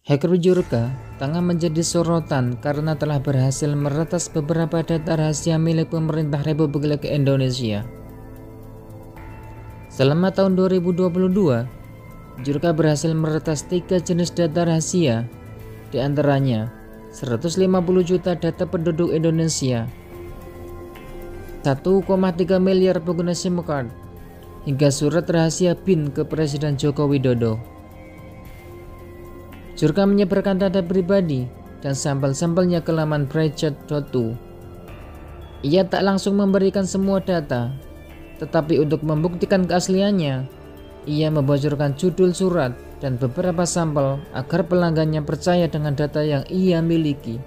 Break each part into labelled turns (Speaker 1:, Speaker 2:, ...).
Speaker 1: Hacker Bjorka tengah menjadi sorotan karena telah berhasil meretas beberapa data rahasia milik pemerintah Republik Indonesia. Selama tahun 2022, Bjorka berhasil meretas 3 jenis data rahasia, di antaranya 150 juta data penduduk Indonesia, 1,3 miliar pengguna SIM card, hingga surat rahasia BIN ke Presiden Joko Widodo. Bjorka menyebarkan data pribadi dan sampel-sampelnya ke laman Brightchat.to. Ia tak langsung memberikan semua data, tetapi untuk membuktikan keasliannya, ia membocorkan judul surat dan beberapa sampel agar pelanggannya percaya dengan data yang ia miliki.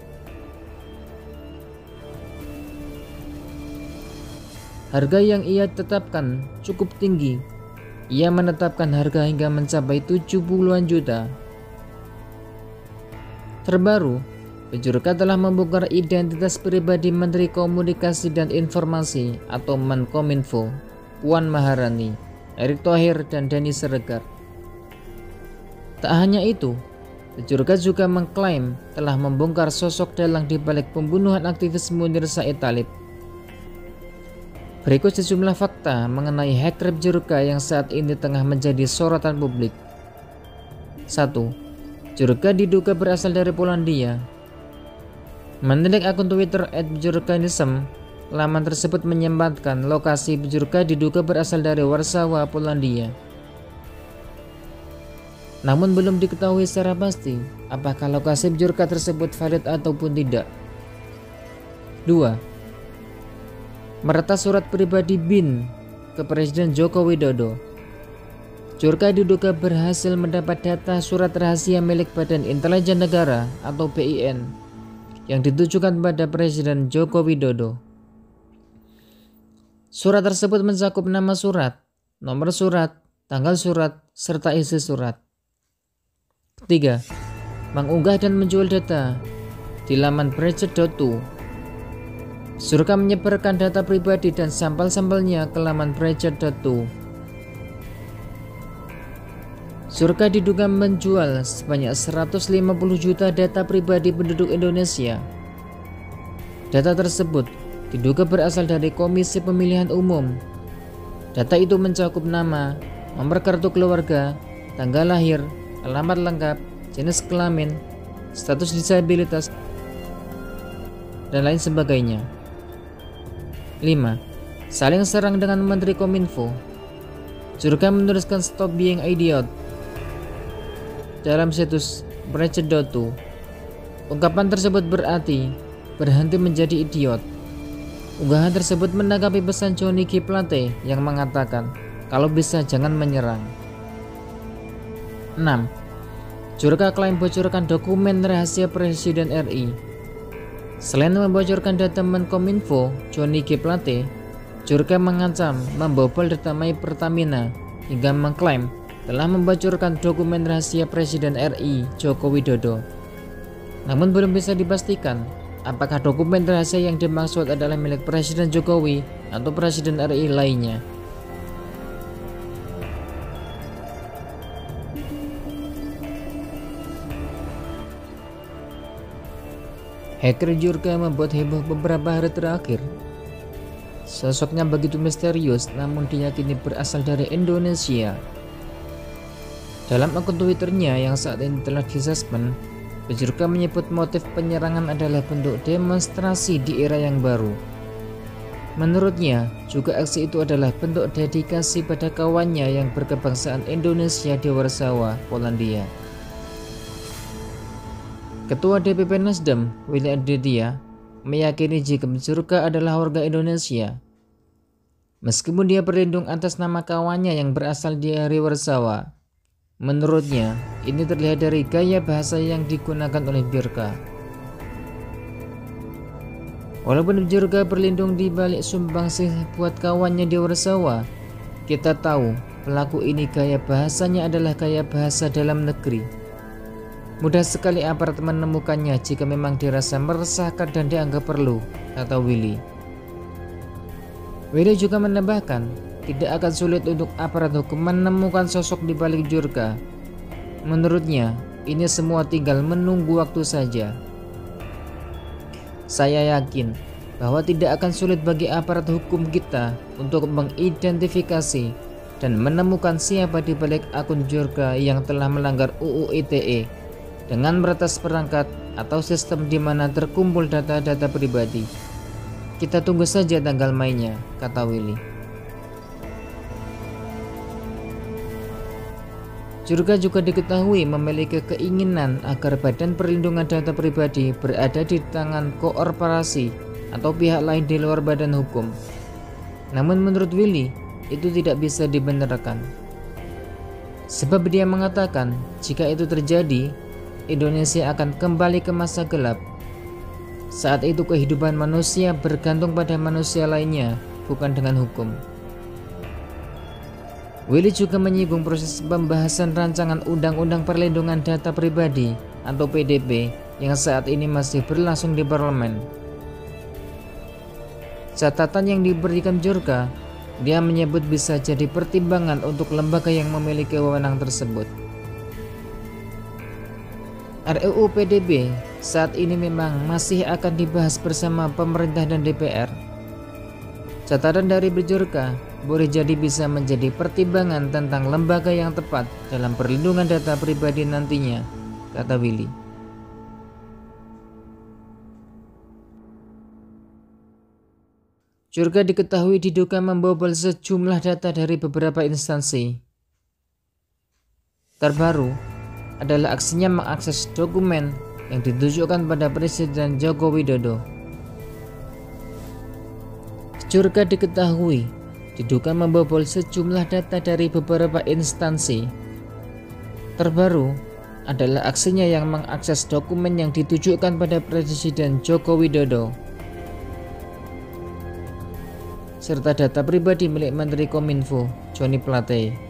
Speaker 1: Harga yang ia tetapkan cukup tinggi. Ia menetapkan harga hingga mencapai 70-an juta. Terbaru, Bjorka telah membongkar identitas pribadi Menteri Komunikasi dan Informasi atau Menkominfo, Puan Maharani, Erick Thohir, dan Denny Siregar. Tak hanya itu, Bjorka juga mengklaim telah membongkar sosok dalang di balik pembunuhan aktivis Munir Said Talib. Berikut sejumlah fakta mengenai hacker Bjorka yang saat ini tengah menjadi sorotan publik. 1. Bjorka diduga berasal dari Polandia. Menilik akun Twitter @bjorkanism, laman tersebut menyebutkan lokasi Bjorka diduga berasal dari Warsawa, Polandia. Namun belum diketahui secara pasti apakah lokasi Bjorka tersebut valid ataupun tidak. 2. Meretas surat pribadi BIN ke Presiden Joko Widodo. Bjorka diduga berhasil mendapat data surat rahasia milik Badan Intelijen Negara atau BIN yang ditujukan pada Presiden Joko Widodo. Surat tersebut mencakup nama surat, nomor surat, tanggal surat, serta isi surat. 3. Mengunggah dan menjual data di laman Brightchat.to. Bjorka menyebarkan data pribadi dan sampel-sampelnya ke laman Brightchat.to. Bjorka diduga menjual sebanyak 150 juta data pribadi penduduk Indonesia. Data tersebut diduga berasal dari Komisi Pemilihan Umum. Data itu mencakup nama, nomor kartu keluarga, tanggal lahir, alamat lengkap, jenis kelamin, status disabilitas, dan lain sebagainya. 5. Saling serang dengan Menteri Kominfo. Bjorka menuliskan "Stop being idiot" dalam situs Brightchat.to. Ungkapan tersebut berarti berhenti menjadi idiot. Unggahan tersebut menanggapi pesan Johnny G. Plate yang mengatakan kalau bisa jangan menyerang. 6. Bjorka klaim bocorkan dokumen rahasia Presiden RI. Selain membocorkan data Menkominfo Johnny G. Plate, Bjorka mengancam membobol data My Pertamina hingga mengklaim telah membocorkan dokumen rahasia Presiden RI Joko Widodo. Namun belum bisa dipastikan apakah dokumen rahasia yang dimaksud adalah milik Presiden Jokowi atau Presiden RI lainnya. Hacker Bjorka membuat heboh beberapa hari terakhir. Sosoknya begitu misterius namun diyakini berasal dari Indonesia. Dalam akun Twitternya yang saat ini telah disuspend, Bjorka menyebut motif penyerangan adalah bentuk demonstrasi di era yang baru. Menurutnya, juga aksi itu adalah bentuk dedikasi pada kawannya yang berkebangsaan Indonesia di Warsawa, Polandia. Ketua DPP Nasdem, Willy Aditya, meyakini jika Bjorka adalah warga Indonesia. Meskipun dia berlindung atas nama kawannya yang berasal dari Warsawa, menurutnya ini terlihat dari gaya bahasa yang digunakan oleh Bjorka. Walaupun Bjorka berlindung di balik sumbangsih buat kawannya di Warsawa, kita tahu pelaku ini gaya bahasanya adalah gaya bahasa dalam negeri. Mudah sekali aparat menemukannya jika memang dirasa meresahkan dan dianggap perlu, kata Willy. Willy juga menambahkan, tidak akan sulit untuk aparat hukum menemukan sosok di balik Bjorka. Menurutnya, ini semua tinggal menunggu waktu saja. Saya yakin bahwa tidak akan sulit bagi aparat hukum kita untuk mengidentifikasi dan menemukan siapa di balik akun Jurka yang telah melanggar UU ITE dengan meretas perangkat atau sistem di mana terkumpul data-data pribadi. Kita tunggu saja tanggal mainnya, kata Willy. Jurka juga diketahui memiliki keinginan agar Badan Perlindungan Data Pribadi berada di tangan korporasi atau pihak lain di luar badan hukum. Namun menurut Willy, itu tidak bisa dibenarkan. Sebab dia mengatakan, jika itu terjadi, Indonesia akan kembali ke masa gelap. Saat itu kehidupan manusia bergantung pada manusia lainnya, bukan dengan hukum. Willy juga menyinggung proses pembahasan rancangan Undang-Undang Perlindungan Data Pribadi atau PDP yang saat ini masih berlangsung di parlemen. Catatan yang diberikan Jurka, dia menyebut bisa jadi pertimbangan untuk lembaga yang memiliki wewenang tersebut. RUU PDB saat ini memang masih akan dibahas bersama pemerintah dan DPR. Catatan dari Jurka boleh jadi bisa menjadi pertimbangan tentang lembaga yang tepat dalam perlindungan data pribadi nantinya, kata Willy. Jurka diketahui diduga membobol sejumlah data dari beberapa instansi. Terbaru adalah aksinya mengakses dokumen yang ditujukan pada Presiden Joko Widodo. Jurka diketahui diduga membobol sejumlah data dari beberapa instansi. Terbaru adalah aksinya yang mengakses dokumen yang ditujukan pada Presiden Joko Widodo, serta data pribadi milik Menteri Kominfo Joni Plate.